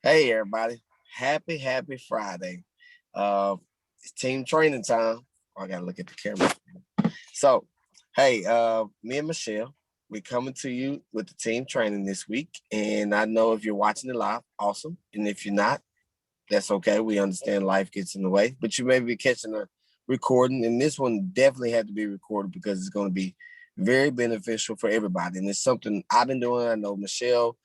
Hey everybody. Happy Friday. It's team training time. Oh, I gotta look at the camera. So, hey, me and Michelle, we're coming to you with the team training this week. And I know if you're watching it live, awesome. And if you're not, that's okay. We understand life gets in the way, but you may be catching a recording, and this one definitely had to be recorded because it's going to be very beneficial for everybody. And it's something I've been doing. I know Michelle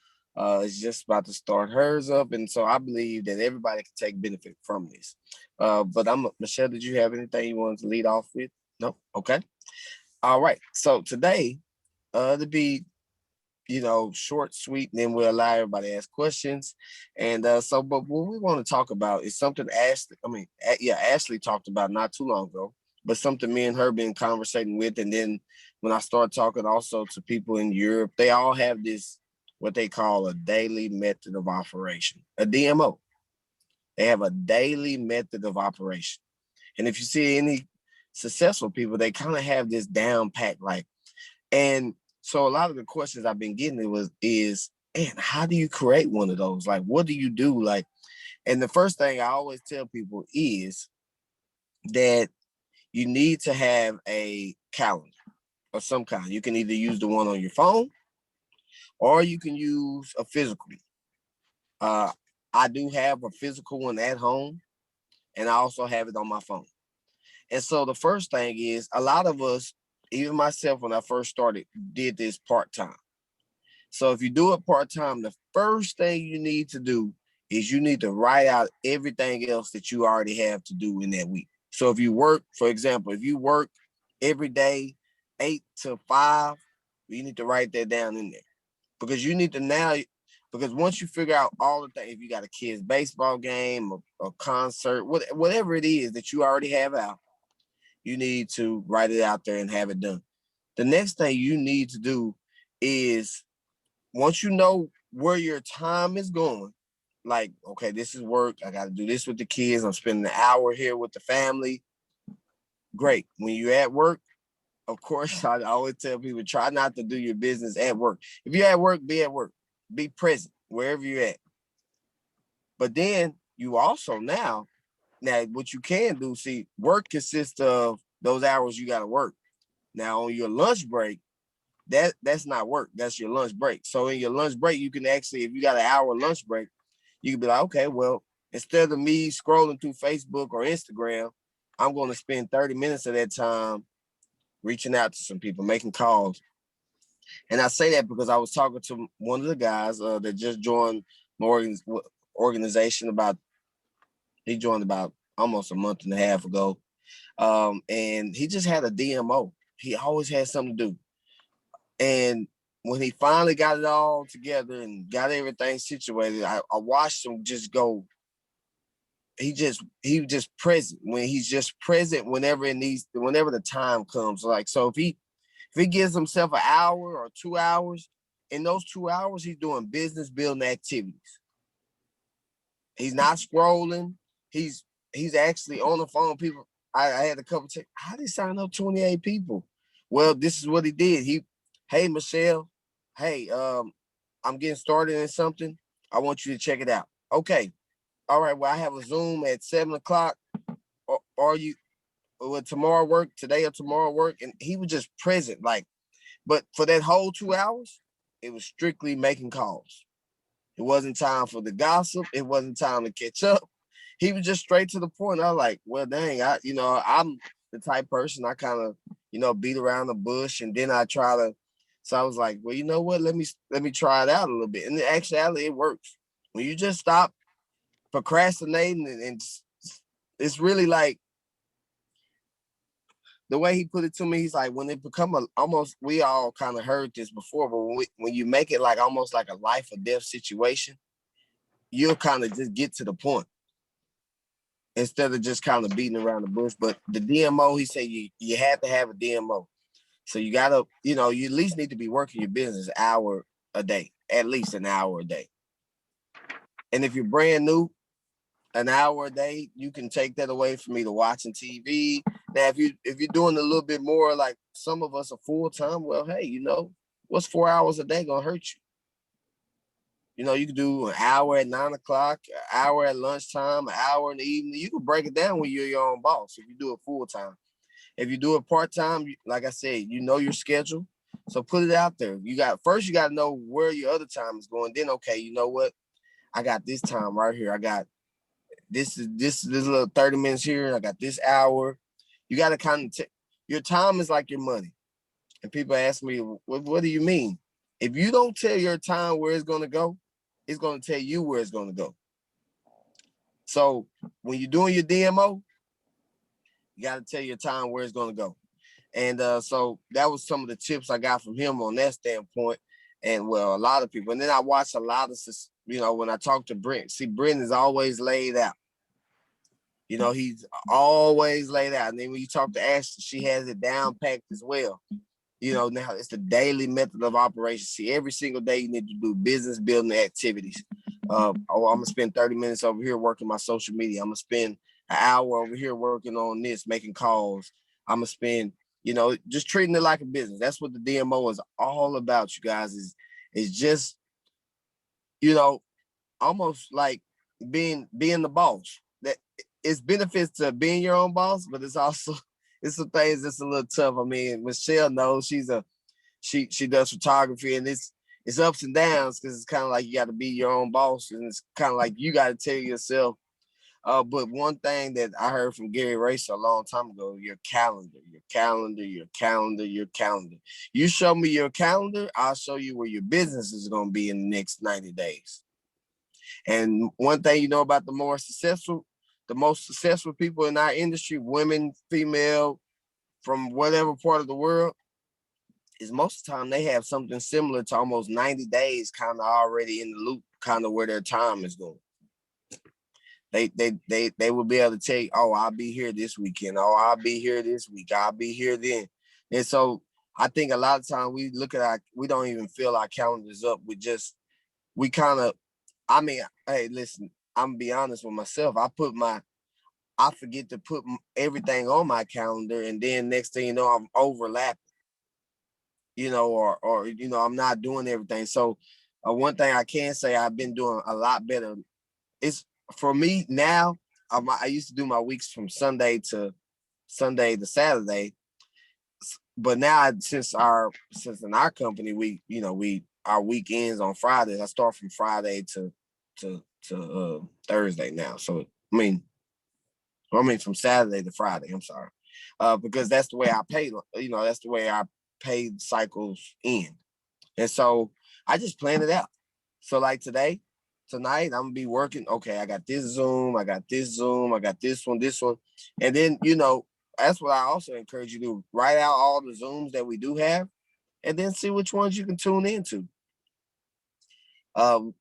is just about to start hers up, and so I believe that everybody can take benefit from this. But I'm Michelle. Did you have anything you wanted to lead off with? No. Okay. All right. So today, to be short, sweet, and then we'll allow everybody to ask questions. And but what we want to talk about is something Ashley talked about not too long ago, but something me and her been conversating with. And then when I start talking also to people in Europe, they all have this, what they call a daily method of operation, a DMO. They have a daily method of operation. And if you see any successful people, they kind of have this down pat, and so a lot of the questions I've been getting is, man, how do you create one of those? Like, what do you do? And the first thing I always tell people is that you need to have a calendar of some kind. You can either use the one on your phone or you can use a physical. Uh, I do have a physical one at home, and I also have it on my phone. And so the first thing is, a lot of us, even myself when I first started, did this part time. So if you do it part time, the first thing you need to do is you need to write out everything else that you already have to do in that week. So if you work, for example, if you work every day, 8 to 5, you need to write that down in there, because you need to now, because once you figure out all the things, if you got a kid's baseball game, a concert, whatever it is that you already have out, you need to write it out there and have it done. The next thing you need to do is, once you know where your time is going, like, okay, this is work. I got to do this with the kids. I'm spending an hour here with the family. Great. When you're at work, of course, I always tell people, try not to do your business at work. If you're at work, be at work. Be present wherever you're at. But then you also now what you can do, see, work consists of those hours you got to work. Now on your lunch break, that's not work. That's your lunch break. So in your lunch break, you can actually, if you got an hour lunch break, you can be like, okay, well, instead of me scrolling through Facebook or Instagram, I'm going to spend 30 minutes of that time reaching out to some people, making calls. And I say that because I was talking to one of the guys that just joined my organization he joined about almost a month and a half ago. And he just had a DMO. He always had something to do. And when he finally got it all together and got everything situated, I watched him just go. He just present when he's just present whenever it needs, whenever the time comes. Like, so if he gives himself an hour or 2 hours, in those 2 hours he's doing business building activities. He's not scrolling. He's he's actually on the phone. People, I had a couple say, how did he sign up 28 people? Well, this is what he did. Hey Michelle, hey, I'm getting started in something. I want you to check it out. Okay, all right. Well, I have a Zoom at 7 o'clock. Or you, will tomorrow work? Today or tomorrow work? And he was just present, like. But for that whole 2 hours, it was strictly making calls. It wasn't time for the gossip. It wasn't time to catch up. He was just straight to the point. I was like, well, dang, I'm the type person I kind of, beat around the bush, and then I try to. So I was like, well, you know what? Let me try it out a little bit. And in actuality, it works. When you just stop procrastinating, and it's really like the way he put it to me. He's like, when it become almost, we all kind of heard this before, but when you make it like almost like a life or death situation, you'll kind of just get to the point instead of just kind of beating around the bush. But the DMO, he said you have to have a DMO. So you gotta, you at least need to be working your business an hour a day, at least an hour a day. And if you're brand new, an hour a day, you can take that away from me to watching TV. Now, if you're doing a little bit more, like some of us are full time, well, hey, what's 4 hours a day gonna hurt you? You know, you can do an hour at 9 o'clock, an hour at lunchtime, an hour in the evening. You can break it down when you're your own boss if you do it full time. If you do it part time, like I said, you know your schedule. So put it out there. You got to know where your other time is going. Then okay, you know what? I got this time right here. I got this little 30 minutes here. I got this hour. You got to kind of your time is like your money. And people ask me, what do you mean? If you don't tell your time where it's going to go, it's going to tell you where it's going to go. So when you're doing your DMO, you got to tell your time where it's going to go. And so that was some of the tips I got from him on that standpoint. And well, a lot of people. And then I watched a lot of, you know, when I talk to Brent, see, Brent is always laid out. You know, he's always laid out. And then when you talk to Ashley, she has it down packed as well. You know, now it's the daily method of operation. See, every single day you need to do business building activities. I'm going to spend 30 minutes over here working my social media. I'm going to spend an hour over here working on this, making calls. I'm going to spend, you know, just treating it like a business. That's what the DMO is all about, you guys, is just, you know, almost like being the boss. That it's benefits to being your own boss, but it's also it's some things that's a little tough. I mean, Michelle knows she does photography, and it's ups and downs because it's kind of like you got to be your own boss, and it's kind of like you got to tell yourself. But one thing that I heard from Gary Racer a long time ago: your calendar, your calendar, your calendar, your calendar. You show me your calendar, I'll show you where your business is going to be in the next 90 days. And one thing you know about the most successful people in our industry, women, female, from whatever part of the world, is most of the time they have something similar to almost 90 days kind of already in the loop, kind of where their time is going. They will be able to tell you, oh, I'll be here this weekend. Oh, I'll be here this week. I'll be here then. And so I think a lot of times we don't even fill our calendars up. We kind of, I mean, hey, listen, I'm gonna be honest with myself. I forget to put everything on my calendar, and then next thing you know, I'm overlapping, you know, or you know, I'm not doing everything. So one thing I can say I've been doing a lot better. It's for me now. I used to do my weeks from Sunday to Saturday, but now since in our company our weekends on Fridays. I start from Friday to Thursday now. So from Saturday to Friday. I'm sorry, because that's the way I pay. You know, that's the way our pay cycles end, and so I just plan it out. So like tonight, I'm gonna be working. Okay, I got this Zoom, I got this one, and then that's what I also encourage you to do. Write out all the Zooms that we do have, and then see which ones you can tune into.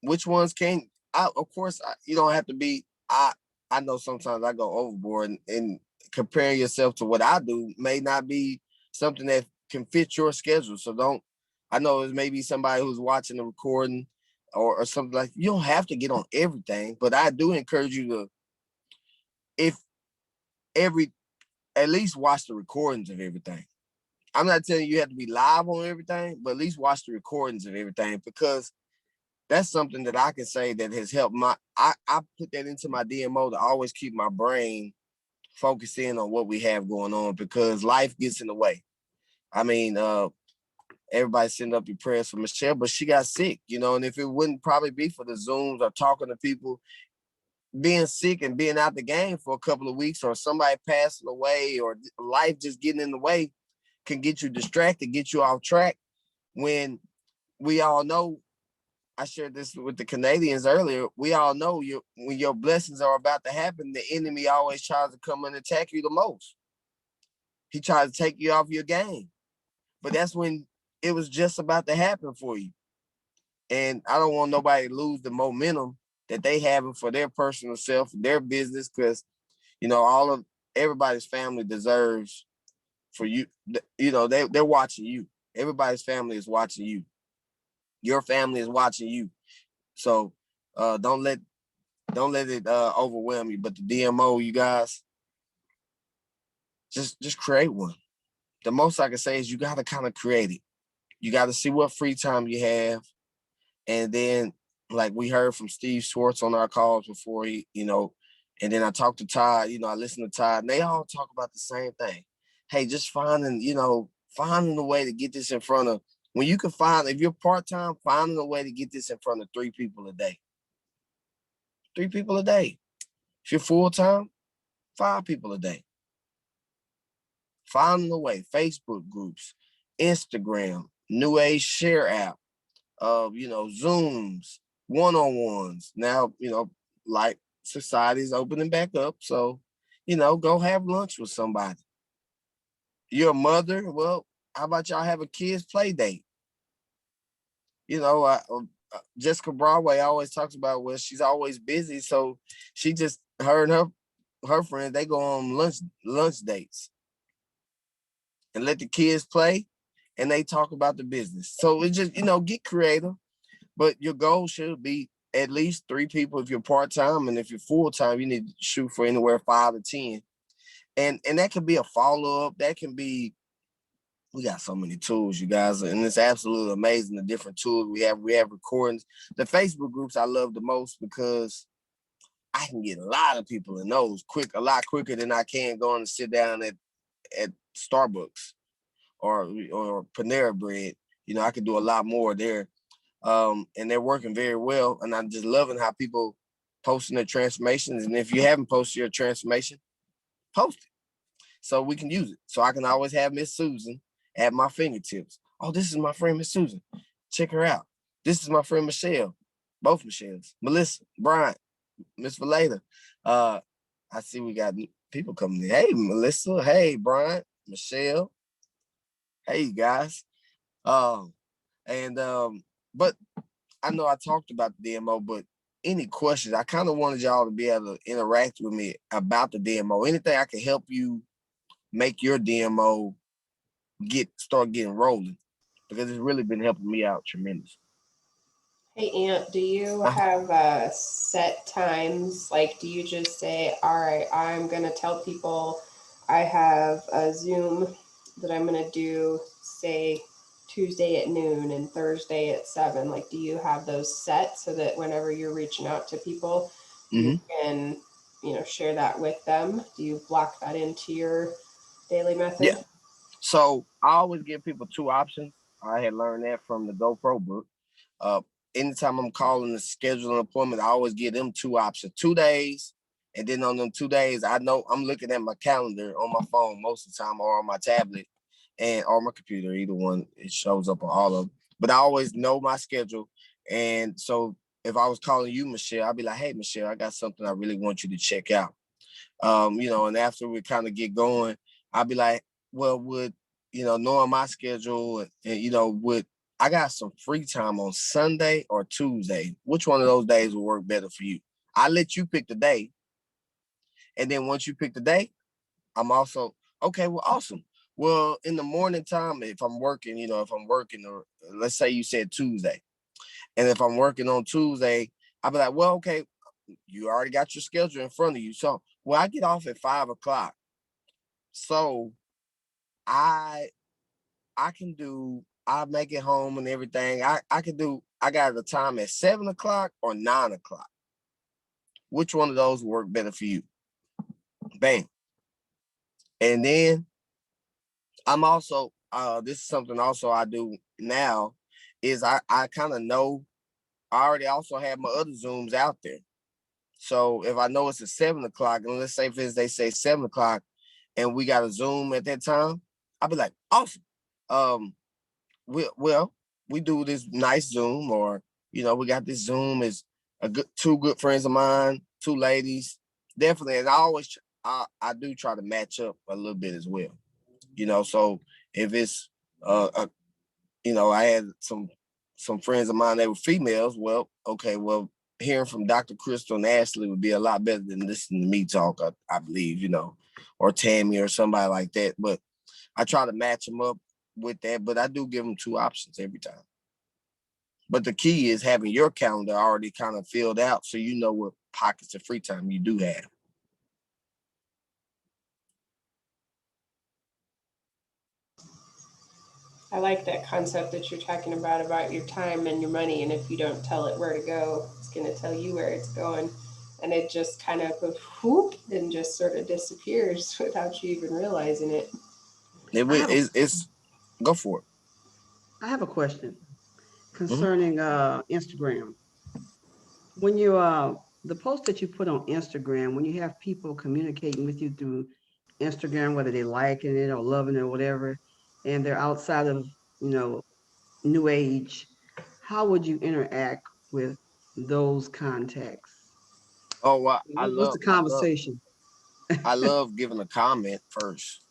Which ones can of course you don't have to be. I know sometimes I go overboard, and comparing yourself to what I do may not be something that can fit your schedule. So don't. I know there's maybe somebody who's watching the recording or something like. You don't have to get on everything, but I do encourage you to, if at least watch the recordings of everything. I'm not telling you have to be live on everything, but at least watch the recordings of everything, because that's something that I can say that has helped I put that into my DMO to always keep my brain focused in on what we have going on, because life gets in the way. I mean, everybody send up your prayers for Michelle, but she got sick, and if it wouldn't probably be for the Zooms or talking to people, being sick and being out the game for a couple of weeks, or somebody passing away, or life just getting in the way, can get you distracted, get you off track, when we all know, I shared this with the Canadians earlier. We all know when your blessings are about to happen, the enemy always tries to come and attack you the most. He tries to take you off your game. But that's when it was just about to happen for you. And I don't want nobody to lose the momentum that they having for their personal self, their business, because everybody's family deserves for you. They're watching you. Everybody's family is watching you. Your family is watching you. So don't let it overwhelm you. But the DMO, you guys, just create one. The most I can say is you got to kind of create it. You got to see what free time you have, and then like we heard from Steve Schwartz on our calls before and then I talked to Todd, I listened to Todd, and they all talk about the same thing. Hey, just finding a way to get this in front of, when you can find, if you're part-time, finding a way to get this in front of 3 people a day. 3 people a day. If you're full-time, 5 people a day. Finding a way, Facebook groups, Instagram, New Age Share app, Zooms, one-on-ones. Now, like society's opening back up. So, go have lunch with somebody. You're a mother. Well, how about y'all have a kids play date? Jessica Broadway always talks about, well, she's always busy. So she just, her and her friends, they go on lunch dates and let the kids play and they talk about the business. So it just, get creative, but your goal should be at least 3 people if you're part-time, and if you're full-time, you need to shoot for anywhere 5 to 10. And that can be a follow-up. That can be, we got so many tools, you guys, and it's absolutely amazing the different tools we have. We have recordings. The Facebook groups I love the most because I can get a lot of people in those a lot quicker than I can going to sit down at Starbucks or Panera Bread. I could do a lot more there. And they're working very well. And I'm just loving how people posting their transformations. And if you haven't posted your transformation, post it so we can use it. So I can always have Miss Susan at my fingertips. Oh, this is my friend Miss Susan. Check her out. This is my friend Michelle. Both Michelles. Melissa, Brian, Miss Valeda. I see we got people coming in. Hey, Melissa. Hey, Brian, Michelle. Hey, you guys. But I know I talked about the DMO, but any questions, I kind of wanted y'all to be able to interact with me about the DMO. Anything I can help you make your DMO start getting rolling, because it's really been helping me out tremendously. Hey, Ant, do you have set times? Like, do you just say, all right, I'm going to tell people I have a Zoom that I'm going to do, say, Tuesday at noon and Thursday at 7? Like, do you have those set so that whenever you're reaching out to people, you can, share that with them? Do you block that into your daily method? Yeah. So I always give people 2 options. I had learned that from the GoPro book. Anytime I'm calling to schedule an appointment, I always give them 2 options, 2 days. And then on them 2 days, I know I'm looking at my calendar on my phone most of the time, or on my tablet or my computer, either one. It shows up on all of them. But I always know my schedule. And so if I was calling you, Michelle, I'd be like, hey, Michelle, I got something I really want you to check out. And after we kind of get going, I'd be like, well, knowing my schedule and I got some free time on Sunday or Tuesday. Which one of those days will work better for you? I let you pick the day. And then once you pick the day, I'm also, okay, well, awesome. Well, in the morning time, if I'm working, or let's say you said Tuesday. And if I'm working on Tuesday, I'll be like, well, okay, you already got your schedule in front of you. So, well, I get off at 5:00. So I make it home and everything. I got the time at 7:00 or 9:00. Which one of those work better for you? Bam. And then I'm also, this is something also I do now, is I kind of know, I already also have my other Zooms out there. So if I know it's at 7:00, and let's say they say 7:00 and we got a Zoom at that time, I'll be like, awesome. We do this nice Zoom, or we got this Zoom is two good friends of mine, 2 ladies, definitely. And I do try to match up a little bit as well, So if it's I had some friends of mine that were females, well, okay, well, hearing from Dr. Crystal and Ashley would be a lot better than listening to me talk, I believe, or Tammy or somebody like that. But I try to match them up with that, but I do give them 2 options every time. But the key is having your calendar already kind of filled out so you know what pockets of free time you do have. I like that concept that you're talking about your time and your money. And if you don't tell it where to go, it's going to tell you where it's going. And it just kind of goes whoop and just sort of disappears without you even realizing it. I have a It's go for it. I have a question Mhm. concerning Instagram. When you the post that you put on Instagram, when you have people communicating with you through Instagram, whether they liking it or loving it or whatever, and they're outside of, you know, new age, how would you interact with those contacts? Oh, well, What's the conversation? I love giving a comment first.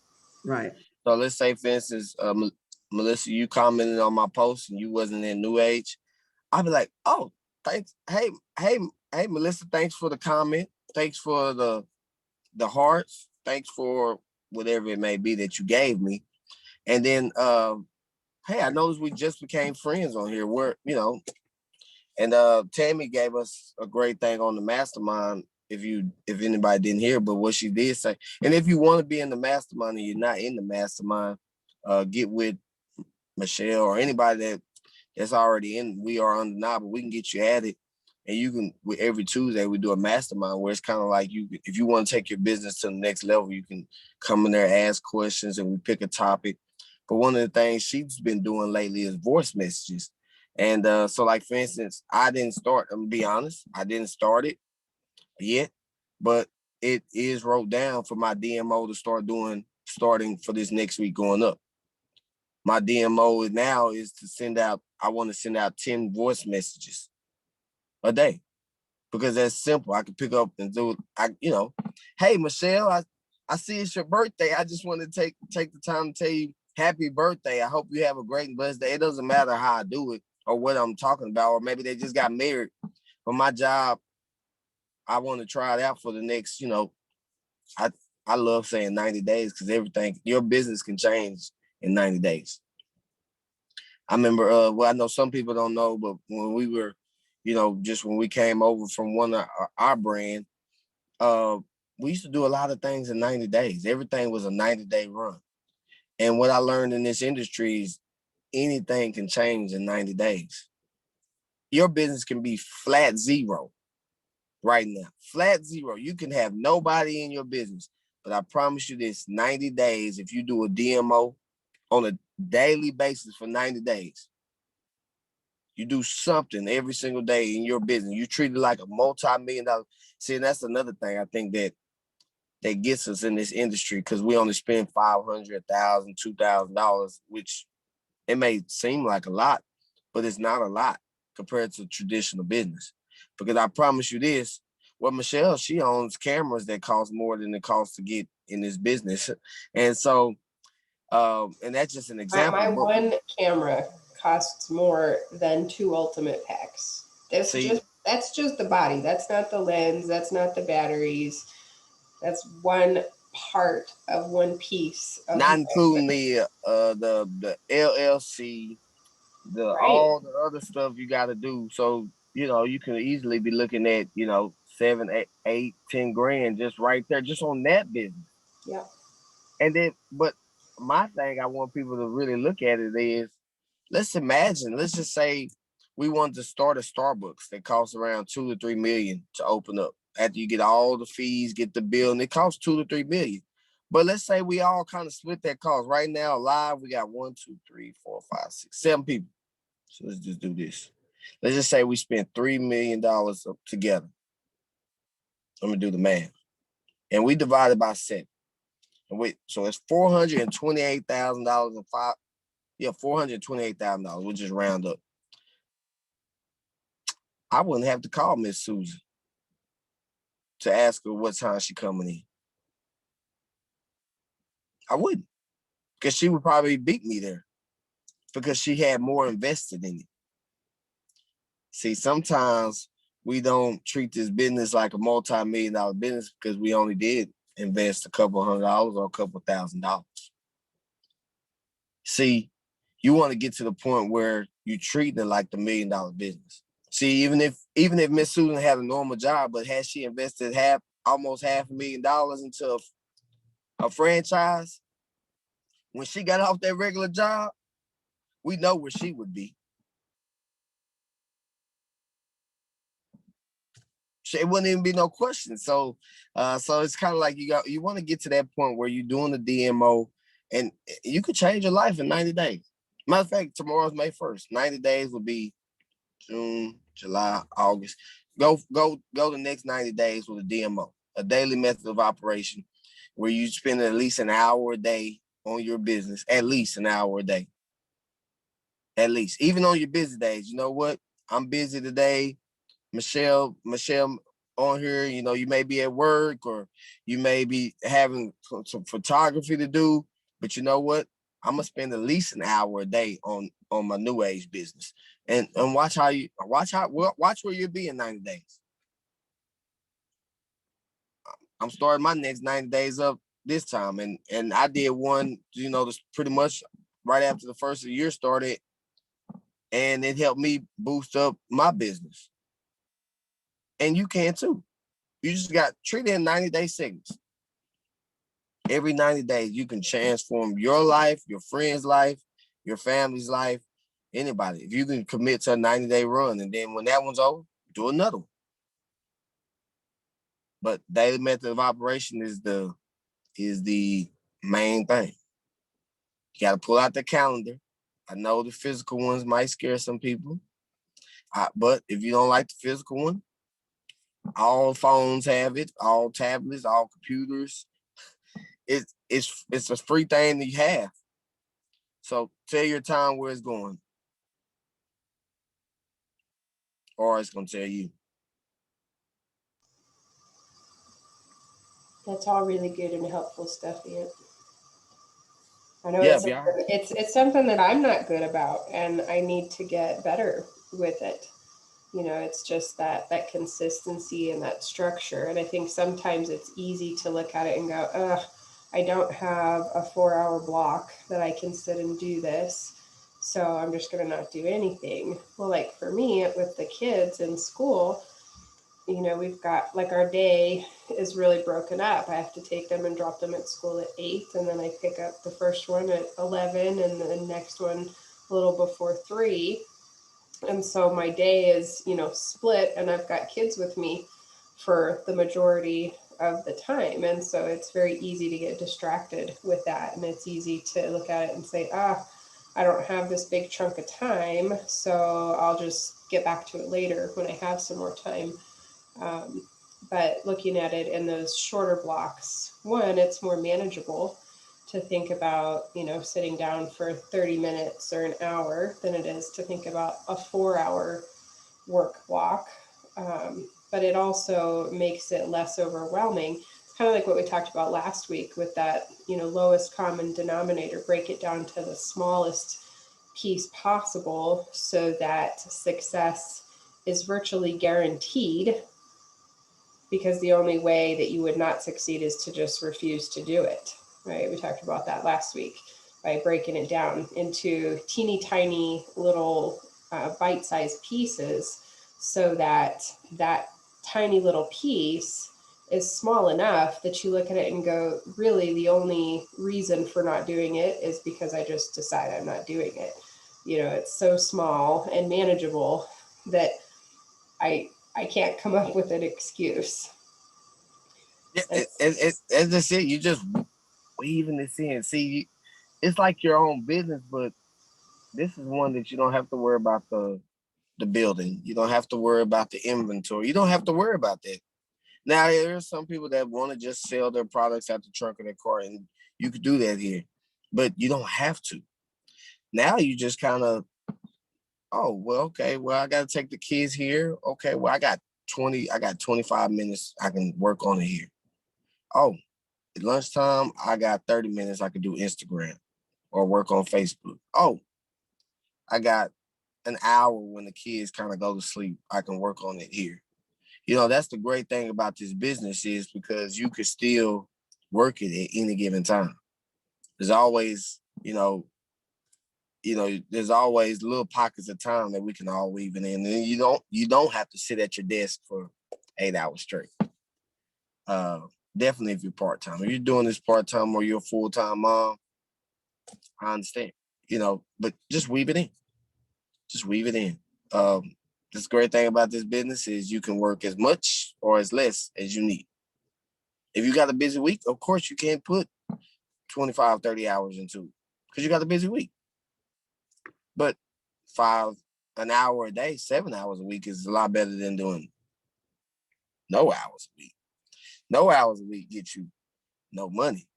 Right. So let's say, for instance, Melissa, you commented on my post and you wasn't in New Age. I'd be like, oh, thanks. Hey, Melissa, thanks for the comment. Thanks for the hearts. Thanks for whatever it may be that you gave me. And then, hey, I noticed we just became friends on here. And Tammy gave us a great thing on the mastermind. If anybody didn't hear, but what she did say, and if you want to be in the mastermind and you're not in the mastermind, get with Michelle or anybody that's already in. We are undeniable. We can get you at it, and you can. Every Tuesday we do a mastermind where it's kind of like you. If you want to take your business to the next level, you can come in there, ask questions, and we pick a topic. But one of the things she's been doing lately is voice messages. And so, like for instance, I didn't start. I'm gonna be honest, I didn't start it yet, but it is wrote down for my DMO to starting for this next week going up. My DMO now is to send out. I want to send out 10 voice messages a day because that's simple. I can pick up and do it. Hey Michelle, I see it's your birthday. I just want to take the time to tell you happy birthday. I hope you have a great and blessed day. It doesn't matter how I do it or what I'm talking about, or maybe they just got married. But my job, I want to try it out for the next, I I love saying 90 days because everything, your business can change in 90 days. I remember, well, I know some people don't know, but when we were, just when we came over from one of our brand, uh, we used to do a lot of things in 90 days. Everything was a 90-day run. And what I learned in this industry is anything can change in 90 days. Your business can be flat zero right now. Flat zero. You can have nobody in your business. But I promise you this, 90 days, if you do a DMO on a daily basis for 90 days, you do something every single day in your business. You treat it like a multi-million-dollar. See, and that's another thing I think that gets us in this industry because we only spend $500, $1,000, $2,000, which it may seem like a lot, but it's not a lot compared to traditional business. Because I promise you this, well, Michelle, she owns cameras that cost more than it costs to get in this business. And so, and that's just an My example. But one camera costs more than two ultimate packs. see, That's just the body. That's not the lens. That's not the batteries. That's one part of one piece of not including the LLC, the right. all the other stuff you got to do. So you can easily be looking at 7, 8, 10 grand just right there, just on that business. Yeah. And then, but my thing, I want people to really look at it is, let's imagine, let's just say we wanted to start a Starbucks that costs around 2 to 3 million to open up. After you get all the fees, get the bill, and it costs 2 to 3 million. But let's say we all kind of split that cost. Right now, live, we got 1, 2, 3, 4, 5, 6, 7 people. So let's just do this. Let's just say we spent $3 million together. Let me do the math. And we divided by 7. And wait, so it's $428,000 and five. Yeah, $428,000. We'll just round up. I wouldn't have to call Miss Susan to ask her what time she coming in. I wouldn't, because she would probably beat me there because she had more invested in it. See, sometimes we don't treat this business like a multi-million-dollar business because we only did invest a couple $100 or a couple $1,000. See, you want to get to the point where you treat it like the $1 million business. See, even if Miss Susan had a normal job, but had she invested almost $500,000 into a franchise, when she got off that regular job, we know where she would be. It wouldn't even be no question. So it's kind of like you want to get to that point where you're doing the DMO and you could change your life in 90 days. Matter of fact, tomorrow's May 1st. 90 days will be June, July, August. Go the next 90 days with a DMO, a daily method of operation, where you spend at least an hour a day on your business, at least an hour a day. At least, even on your busy days. You know what? I'm busy today. Michelle on here, you may be at work or you may be having some photography to do, but you know what? I'm gonna spend at least an hour a day on my new age business, and watch where you'll be in 90 days. I'm starting my next 90 days up this time, and I did one, pretty much right after the first of the year started, and it helped me boost up my business. And you can too. You just got treated in 90-day segments. Every 90 days, you can transform your life, your friend's life, your family's life, anybody. If you can commit to a 90-day run, and then when that one's over, do another one. But daily method of operation is the main thing. You got to pull out the calendar. I know the physical ones might scare some people, but if you don't like the physical one, all phones have it, all tablets, all computers. It's a free thing that you have. So tell your time where it's going, or it's gonna tell you. That's all really good and helpful stuff, Ian. I know Yeah, it's something that I'm not good about, and I need to get better with it. It's just that consistency and that structure. And I think sometimes it's easy to look at it and go, ugh, I don't have a 4-hour block that I can sit and do this, so I'm just going to not do anything. Well, like for me with the kids in school, we've got like our day is really broken up. I have to take them and drop them at school at 8, and then I pick up the first one at 11 and the next one a little before 3. And so my day is, split, and I've got kids with me for the majority of the time. And so it's very easy to get distracted with that. And it's easy to look at it and say, I don't have this big chunk of time, so I'll just get back to it later when I have some more time. But looking at it in those shorter blocks, one, it's more manageable to think about, sitting down for 30 minutes or an hour than it is to think about a 4-hour work block. But it also makes it less overwhelming. It's kind of like what we talked about last week with that, lowest common denominator. Break it down to the smallest piece possible so that success is virtually guaranteed, because the only way that you would not succeed is to just refuse to do it, right? We talked about that last week by breaking it down into teeny tiny little bite-sized pieces, so that tiny little piece is small enough that you look at it and go, really, the only reason for not doing it is because I just decide I'm not doing it. It's so small and manageable that I can't come up with an excuse. Yeah, it's just it. You just weaving this in. See, it's like your own business, but this is one that you don't have to worry about the building. You don't have to worry about the inventory. You don't have to worry about that. Now, there's some people that want to just sell their products out the trunk of their car, and you could do that here, but you don't have to. Now you just kind of, oh, well, okay, well, I got to take the kids here. Okay, well, I got 25 minutes I can work on it here. Oh, at lunchtime, I got 30 minutes I could do Instagram or work on Facebook. Oh, I got an hour when the kids kind of go to sleep. I can work on it here. That's the great thing about this business, is because you could still work it at any given time. There's always, there's always little pockets of time that we can all weave it in. And you don't have to sit at your desk for 8 hours straight. Definitely if you're part-time. If you're doing this part-time or you're a full-time mom, I understand. but just weave it in. Just weave it in. This great thing about this business is you can work as much or as less as you need. If you got a busy week, of course you can't put 25, 30 hours into it because you got a busy week. But an hour a day, 7 hours a week is a lot better than doing no hours a week. No hours a week get you no money.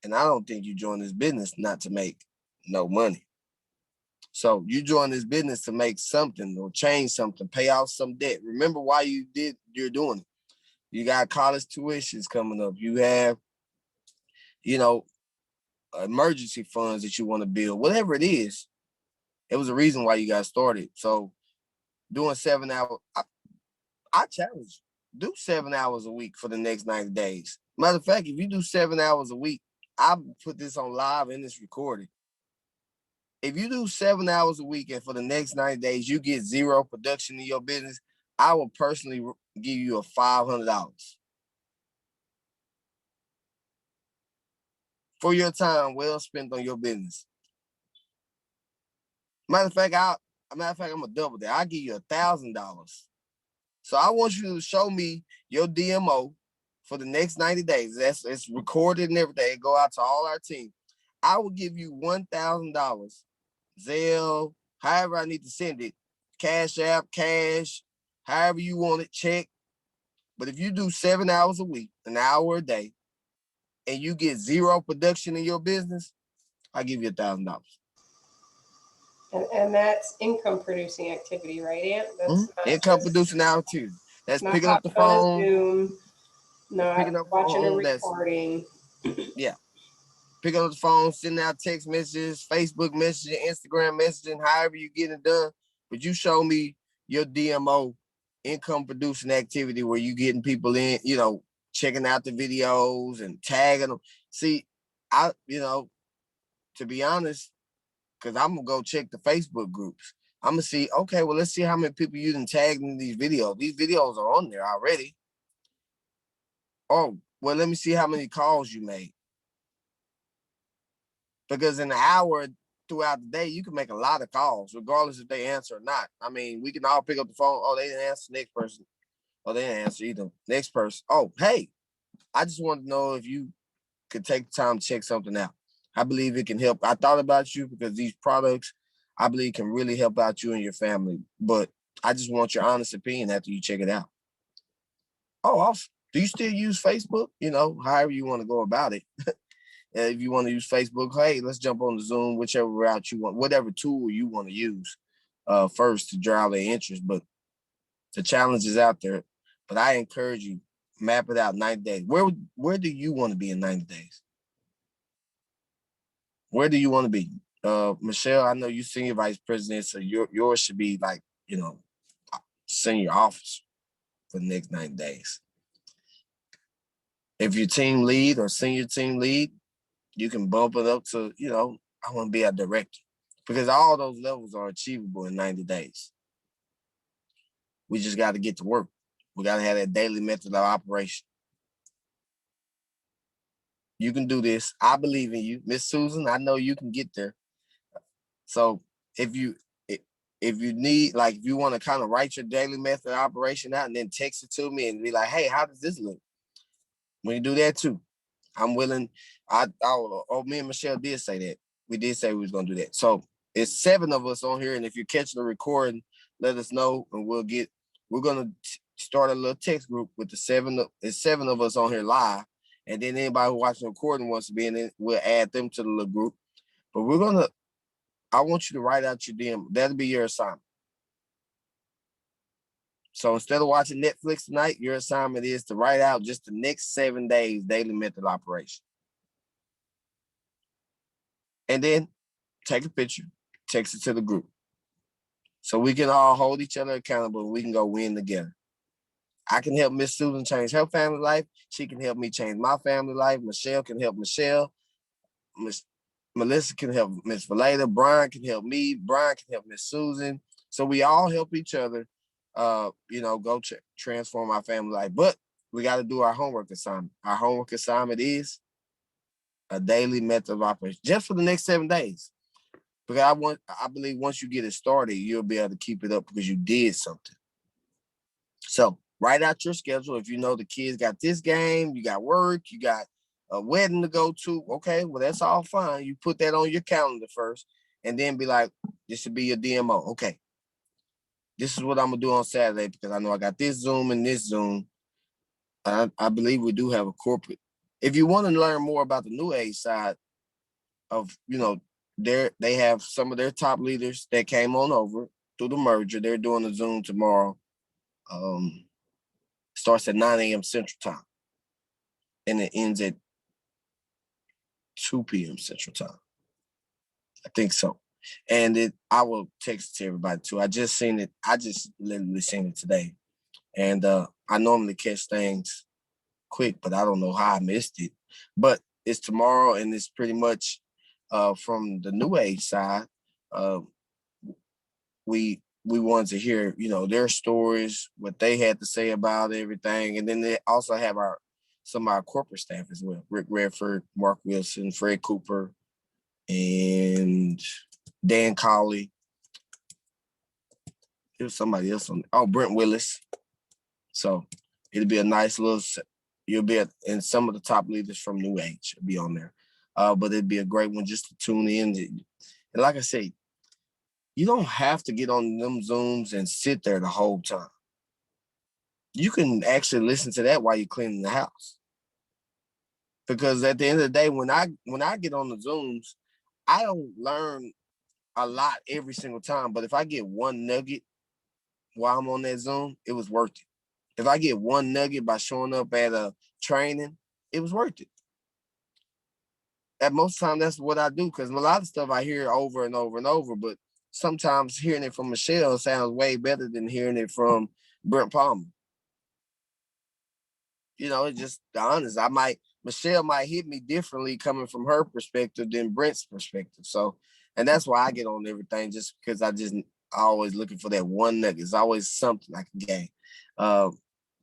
And I don't think you join this business not to make no money. So you join this business to make something or change something, pay off some debt. Remember why you're doing it. You got college tuitions coming up. You have, emergency funds that you want to build, whatever it is. It was a reason why you got started. So doing 7 hours, I challenge you, do 7 hours a week for the next 90 days. Matter of fact, if you do 7 hours a week, I'll put this on live and it's recorded. If you do 7 hours a week and for the next 90 days, you get zero production in your business, I will personally give you a $500 for your time well spent on your business. Matter of fact, I'm gonna double that. I'll give you $1,000. So I want you to show me your DMO for the next 90 days. It's recorded and everything. Go out to all our team. I will give you $1,000. Zelle, however I need to send it. Cash App, cash, however you want it, check. But if you do 7 hours a week, an hour a day, and you get zero production in your business, I'll give you $1,000. And that's income producing activity, right, Aunt? That's income producing activity. That's not picking up the on a phone, Zoom, not picking up watching a phone, recording. Yeah. Picking up the phone, sending out text messages, Facebook messaging, Instagram messaging, however you get it done. But you show me your DMO, income producing activity, where you getting people in, checking out the videos and tagging them. See, to be honest, because I'm gonna go check the Facebook groups. I'm gonna see, okay, well, let's see how many people you done tagged in these videos. These videos are on there already. Oh, well, let me see how many calls you made. Because in an hour throughout the day, you can make a lot of calls, regardless if they answer or not. I mean, we can all pick up the phone. Oh, they didn't answer, next person. Oh, they didn't answer either. Next person. Oh, hey, I just wanted to know if you could take the time to check something out. I believe it can help. I thought about you because these products, I believe, can really help out you and your family. But I just want your honest opinion after you check it out. Oh, awesome. Do you still use Facebook? However you want to go about it. If you want to use Facebook, hey, let's jump on the Zoom, whichever route you want, whatever tool you want to use first to drive their interest. But the challenge is out there. But I encourage you, map it out 90 days. Where do you want to be in 90 days? Where do you want to be? Michelle, I know you senior vice president, so yours should be like, senior officer for the next 90 days. If you're team lead or senior team lead, you can bump it up to, I want to be a director, because all those levels are achievable in 90 days. We just got to get to work. We got to have that daily method of operation. You can do this. I believe in you. Miss Susan, I know you can get there. So if you need, like, if you want to kind of write your daily method of operation out and then text it to me and be like, hey, how does this look? When you do that too, I'm willing. Me and Michelle did say that. We did say we was going to do that. So it's 7 of us on here. And if you're catching the recording, let us know and we're going to start a little text group with it's 7 of us on here live. And then anybody who watching the recording wants to be in it, we'll add them to the little group. But I want you to write out your DM. That'll be your assignment. So instead of watching Netflix tonight, your assignment is to write out just the next 7 days daily method operation. And then take a picture, text it to the group. So we can all hold each other accountable and we can go win together. I can help Miss Susan change her family life. She can help me change my family life. Michelle can help Michelle. Melissa can help Miss Valeda. Brian can help me. Brian can help Miss Susan. So we all help each other, go transform our family life. But we got to do our homework assignment. Our homework assignment is a daily method of operation just for the next 7 days. Because I believe once you get it started, you'll be able to keep it up because you did something. So write out your schedule. If you know the kids got this game, you got work, you got a wedding to go to. Okay, well, that's all fine. You put that on your calendar first and then be like, this should be your DMO. Okay, this is what I'm gonna do on Saturday because I know I got this Zoom and this Zoom. I believe we do have a corporate. If you want to learn more about the New Age side of, they have some of their top leaders that came on over through the merger. They're doing a Zoom tomorrow. Starts at 9 a.m. Central Time. And it ends at 2 p.m. Central Time. I think so. And I will text it to everybody too. I just seen it. I just literally seen it today. And I normally catch things quick, but I don't know how I missed it. But it's tomorrow, and it's pretty much from the New Age side. We wanted to hear, their stories, what they had to say about everything. And then they also have some of our corporate staff as well. Rick Redford, Mark Wilson, Fred Cooper, and Dan Colley. There's somebody else Brent Willis. So it'll be a nice little, and some of the top leaders from New Age will be on there. But it'd be a great one just to tune in. And like I say, you don't have to get on them Zooms and sit there the whole time. You can actually listen to that while you're cleaning the house. Because at the end of the day, when I get on the Zooms, I don't learn a lot every single time. But if I get one nugget while I'm on that Zoom, it was worth it. If I get one nugget by showing up at a training, it was worth it. At most of the time, that's what I do, because a lot of stuff I hear over and over and over, but sometimes hearing it from Michelle sounds way better than hearing it from Brent Palmer. It's just honest. Michelle might hit me differently coming from her perspective than Brent's perspective. So, and that's why I get on everything, just because I always looking for that one nugget. It's always something I can gain.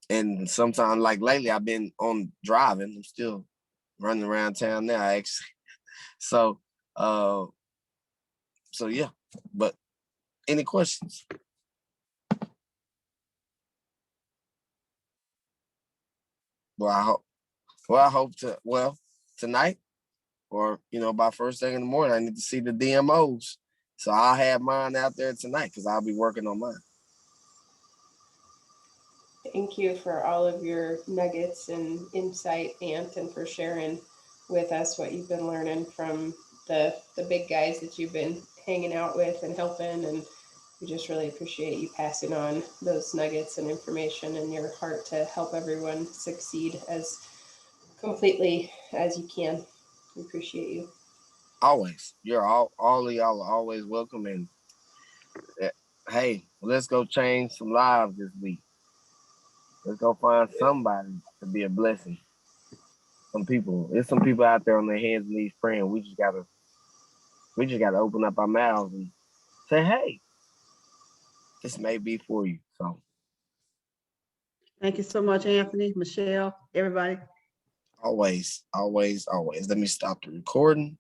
And sometimes, like lately, I've been on driving. I'm still running around town now, actually. So yeah. But any questions? Well, I hope tonight, or by first thing in the morning, I need to see the DMOs. So I'll have mine out there tonight because I'll be working on mine. Thank you for all of your nuggets and insight, Ant, and for sharing with us what you've been learning from the big guys that you've been hanging out with and helping. And we just really appreciate you passing on those nuggets and information and your heart to help everyone succeed as completely as you can. We appreciate you. Always. You're all of y'all are always welcome. And hey, let's go change some lives this week. Let's go find somebody to be a blessing. There's some people out there on their hands and knees praying. We just gotta open up our mouths and say, hey, this may be for you. So Thank you so much, Anthony, Michelle, everybody. always. Let me stop the recording.